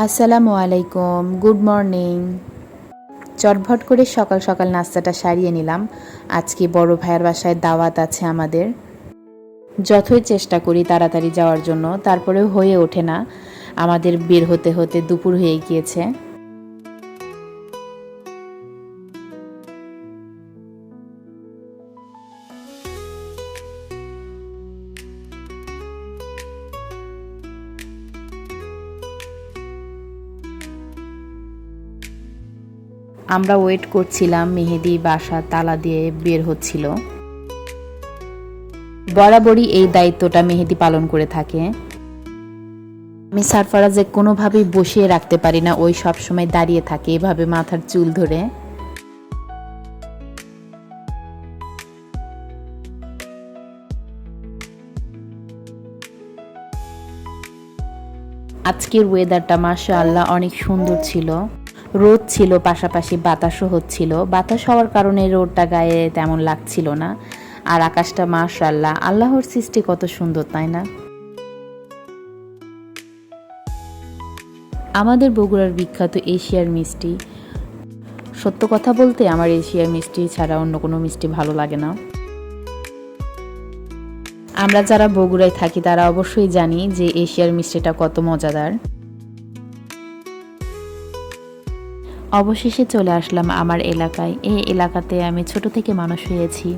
আসসালামু আলাইকুম, good morning. চটভট করে সকাল সকাল নাস্তাটা সারিয়ে নিলাম। আজকে বড় ভাইয়ের বাসায় দাওয়াত আছে আমাদের। যতই চেষ্টা করি তাড়াতাড়ি যাওয়ার জন্য, তারপরেও হয়ে ওঠে না। আমাদের বের হতে হতে দুপুর হয়ে গিয়েছে। আমরা ওয়েট করছিলাম, মেহেদি বাসা তালা দিয়ে বের হচ্ছিল। বরাবরই এই দায়িত্বটা মেহেদি পালন করে থাকে। আমি সারফারাজে কোনোভাবেই বসিয়ে রাখতে পারি না, ওই সব সময় দাঁড়িয়ে থাকে এভাবে মাথার চুল ধরে। আজকের ওয়েদারটা মাশাআল্লাহ অনেক সুন্দর ছিল। রোদ ছিল, পাশাপাশি বাতাসও হচ্ছিল। বাতাস হওয়ার কারণে রোদটা গায়ে তেমন লাগছিল না। আর আকাশটা মাশাআল্লাহ, আল্লাহর সৃষ্টি কত সুন্দর, তাই না? আমাদের বগুড়ার বিখ্যাত এশিয়ার মিষ্টি। সত্য কথা বলতে আমার এশিয়ার মিষ্টি ছাড়া অন্য কোনো মিষ্টি ভালো লাগে না। আমরা যারা বগুড়ায় থাকি তারা অবশ্যই জানি যে এশিয়ার মিষ্টিটা কত মজাদার। অবশেষে চলে আসলাম আমার এলাকায়। এই এলাকাতে আমি ছোট থেকে মানুষ হয়েছি।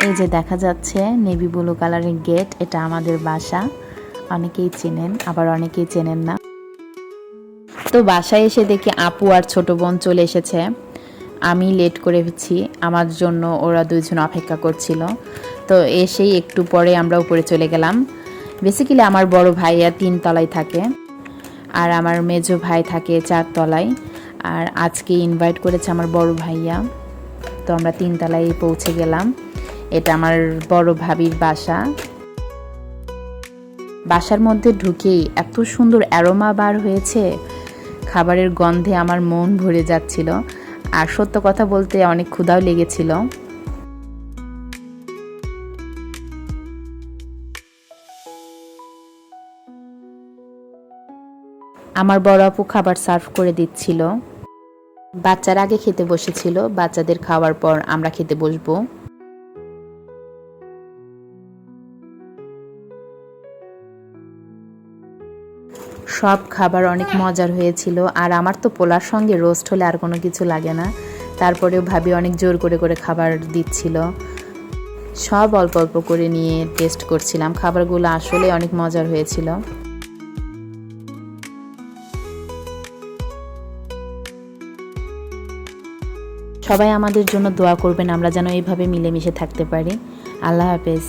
এই যে দেখা যাচ্ছে নেভি ব্লু কালারের গেট, এটা আমাদের বাসা। অনেকেই চেনেন, আবার অনেকেই চেনেন না। তো বাসায় এসে দেখি আপু আর ছোট বোন চলে এসেছে। আমি লেট করেছি, আমার জন্য ওরা দুইজন অপেক্ষা করছিল। তো এসেই একটু পরে আমরা উপরে চলে গেলাম। বেসিক্যালি আমার বড় ভাইয়া 3 তলায় থাকে, আর আমার মেজো ভাই থাকে 4 তলায়। আর আজকে ইনভাইট করেছে আমার বড় ভাইয়া, তো আমরা 3 তলায় পৌঁছে গেলাম। এটা আমার বড় ভাবির বাসা। বাসার মধ্যে ঢুকেই এত সুন্দর অ্যারোমা বার হয়েছে, খাবারের গন্ধে আমার মন ভরে যাচ্ছিল। আর সত্য কথা বলতে অনেক ক্ষুধাও লেগেছিল। আমার বড় আপু খাবার সার্ভ করে দিচ্ছিল। বাচ্চারা আগে খেতে বসেছিল, বাচ্চাদের খাওয়ার পর আমরা খেতে বসবো। সব খাবার অনেক মজার হয়েছিল। আর আমার তো পোলার সঙ্গে রোস্ট হলে আর কোনো কিছু লাগে না। তারপরেও ভাবি অনেক জোর করে করে খাবার দিচ্ছিল। সব অল্প অল্প করে নিয়ে টেস্ট করছিলাম। খাবারগুলো আসলে অনেক মজার হয়েছিল। সবাই আমাদের জন্য দোয়া করবেন, আমরা যেন এইভাবে মিলেমিশে থাকতে পারি। আল্লাহ হাফেজ।